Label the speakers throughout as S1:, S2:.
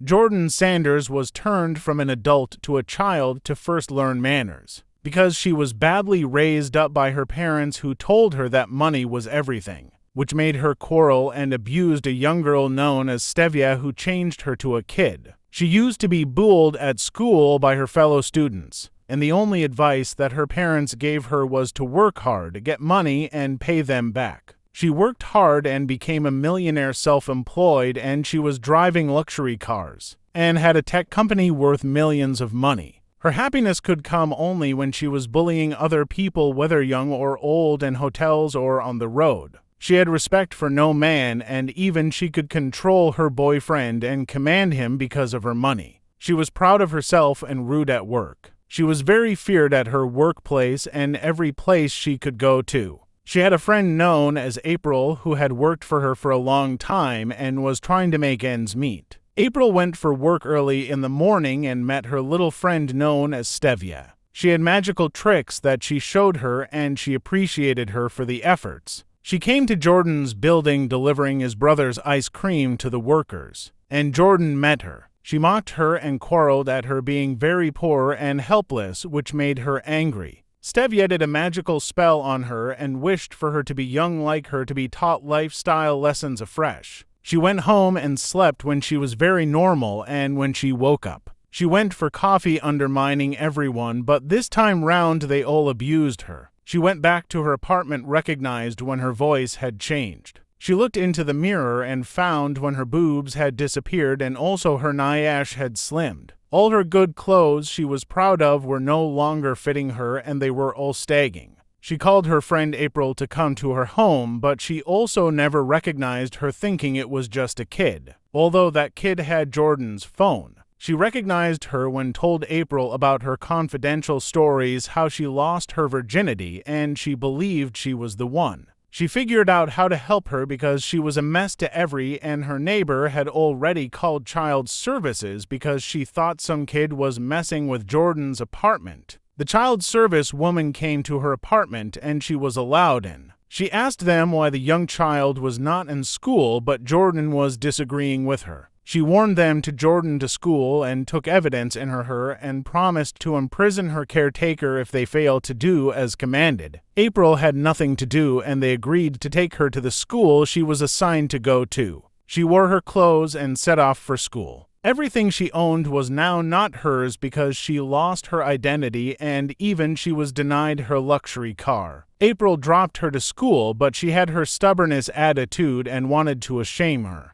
S1: Jordan Sanders was turned from an adult to a child to first learn manners, because she was badly raised up by her parents who told her that money was everything, which made her quarrel and abused a young girl known as Stevie who changed her to a kid. She used to be bullied at school by her fellow students, and the only advice that her parents gave her was to work hard, get money, and pay them back. She worked hard and became a millionaire self-employed, and she was driving luxury cars and had a tech company worth millions of money. Her happiness could come only when she was bullying other people, whether young or old, in hotels or on the road. She had respect for no man, and even she could control her boyfriend and command him because of her money. She was proud of herself and rude at work. She was very feared at her workplace and every place she could go to. She had a friend known as April who had worked for her for a long time and was trying to make ends meet. April went for work early in the morning and met her little friend known as Stevie. She had magical tricks that she showed her, and she appreciated her for the efforts. She came to Jordan's building delivering his brother's ice cream to the workers, and Jordan met her. She mocked her and quarreled at her being very poor and helpless, which made her angry. Stevie did a magical spell on her and wished for her to be young like her, to be taught lifestyle lessons afresh. She went home and slept when she was very normal, and when she woke up, she went for coffee, undermining everyone, but this time round they all abused her. She went back to her apartment, recognized when her voice had changed. She looked into the mirror and found when her boobs had disappeared and also her nyash had slimmed. All her good clothes she was proud of were no longer fitting her, and they were all sagging. She called her friend April to come to her home, but she also never recognized her, thinking it was just a kid, although that kid had Jordan's phone. She recognized her when told April about her confidential stories, how she lost her virginity, and she believed she was the one. She figured out how to help her because she was a mess to every, and her neighbor had already called child services because she thought some kid was messing with Jordan's apartment. The child service woman came to her apartment and she was allowed in. She asked them why the young child was not in school, but Jordan was disagreeing with her. She warned them to Jordan to school and took evidence in her and promised to imprison her caretaker if they failed to do as commanded. April had nothing to do, and they agreed to take her to the school she was assigned to go to. She wore her clothes and set off for school. Everything she owned was now not hers because she lost her identity, and even she was denied her luxury car. April dropped her to school, but she had her stubbornness attitude and wanted to shame her.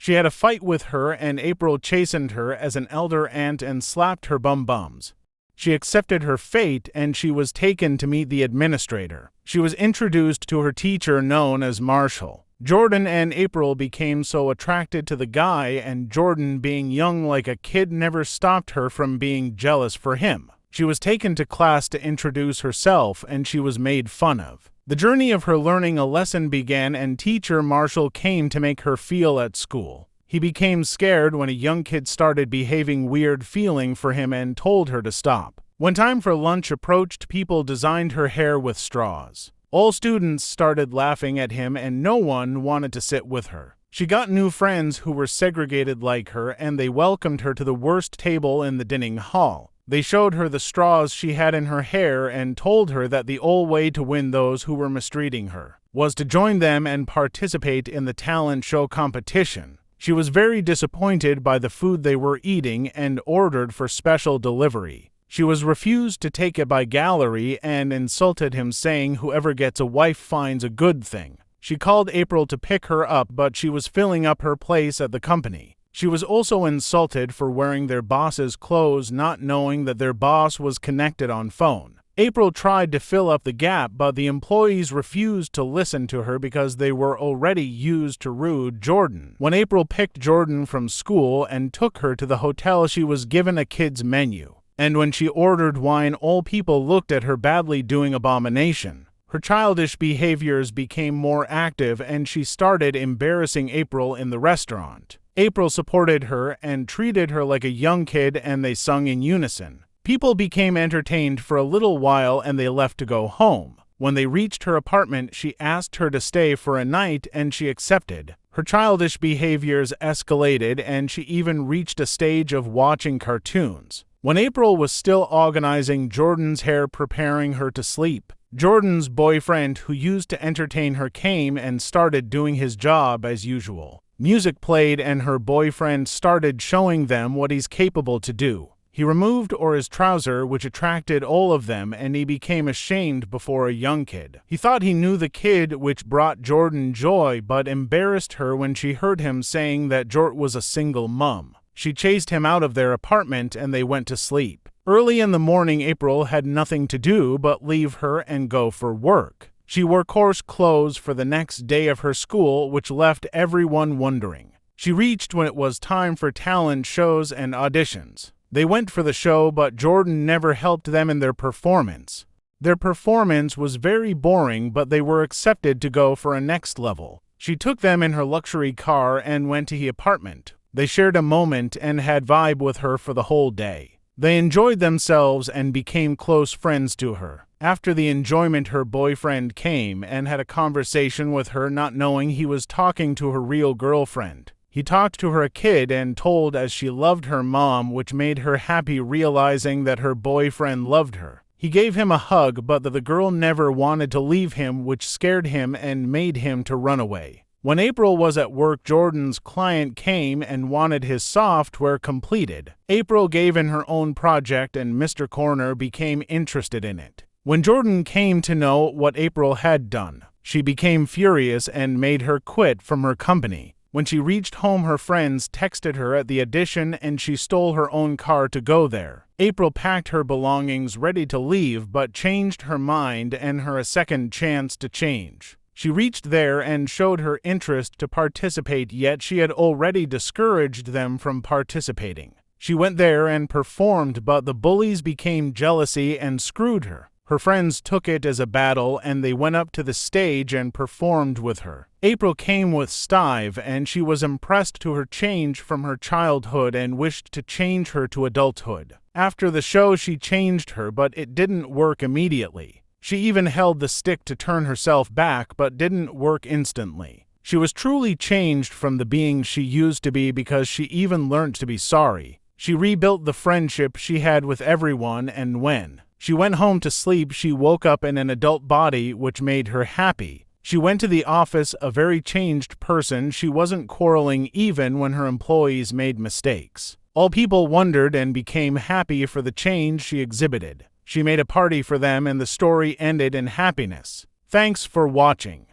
S1: She had a fight with her, and April chastened her as an elder aunt and slapped her bum-bums. She accepted her fate, and she was taken to meet the administrator. She was introduced to her teacher known as Marshall. Jordan and April became so attracted to the guy, and Jordan, being young like a kid, never stopped her from being jealous for him. She was taken to class to introduce herself, and she was made fun of. The journey of her learning a lesson began, and teacher Marshall came to make her feel at school. He became scared when a young kid started behaving weird, feeling for him, and told her to stop. When time for lunch approached, people designed her hair with straws. All students started laughing at him, and no one wanted to sit with her. She got new friends who were segregated like her, and they welcomed her to the worst table in the dining hall. They showed her the straws she had in her hair and told her that the only way to win those who were mistreating her was to join them and participate in the talent show competition. She was very disappointed by the food they were eating and ordered for special delivery. She was refused to take it by Gallery and insulted him, saying whoever gets a wife finds a good thing. She called April to pick her up, but she was filling up her place at the company. She was also insulted for wearing their boss's clothes, not knowing that their boss was connected on phone. April tried to fill up the gap, but the employees refused to listen to her because they were already used to rude Jordan. When April picked Jordan from school and took her to the hotel, she was given a kid's menu. And when she ordered wine, all people looked at her badly, doing abomination. Her childish behaviors became more active, and she started embarrassing April in the restaurant. April supported her and treated her like a young kid, and they sung in unison. People became entertained for a little while, and they left to go home. When they reached her apartment, she asked her to stay for a night, and she accepted. Her childish behaviors escalated, and she even reached a stage of watching cartoons. When April was still organizing Jordan's hair, preparing her to sleep, Jordan's boyfriend, who used to entertain her, came and started doing his job as usual. Music played, and her boyfriend started showing them what he's capable to do. He removed his trouser, which attracted all of them, and he became ashamed before a young kid. He thought he knew the kid, which brought Jordan joy, but embarrassed her when she heard him saying that Jort was a single mom. She chased him out of their apartment, and they went to sleep. Early in the morning, April had nothing to do but leave her and go for work. She wore coarse clothes for the next day of her school, which left everyone wondering. She reached when it was time for talent shows and auditions. They went for the show, but Jordan never helped them in their performance. Their performance was very boring, but they were accepted to go for a next level. She took them in her luxury car and went to his apartment. They shared a moment and had vibe with her for the whole day. They enjoyed themselves and became close friends to her. After the enjoyment, her boyfriend came and had a conversation with her, not knowing he was talking to her real girlfriend. He talked to her kid and told as she loved her mom, which made her happy, realizing that her boyfriend loved her. He gave him a hug, but the girl never wanted to leave him, which scared him and made him to run away. When April was at work, Jordan's client came and wanted his software completed. April gave in her own project, and Mr. Corner became interested in it. When Jordan came to know what April had done, she became furious and made her quit from her company. When she reached home, her friends texted her at the audition, and she stole her own car to go there. April packed her belongings ready to leave, but changed her mind and her a second chance to change. She reached there and showed her interest to participate, yet she had already discouraged them from participating. She went there and performed, but the bullies became jealousy and screwed her. Her friends took it as a battle, and they went up to the stage and performed with her. April came with Steve, and she was impressed to her change from her childhood and wished to change her to adulthood. After the show, she changed her, but it didn't work immediately. She even held the stick to turn herself back, but didn't work instantly. She was truly changed from the being she used to be, because she even learned to be sorry. She rebuilt the friendship she had with everyone, and when she went home to sleep, she woke up in an adult body, which made her happy. She went to the office a very changed person. She wasn't quarreling even when her employees made mistakes. All people wondered and became happy for the change she exhibited. She made a party for them, and the story ended in happiness. Thanks for watching.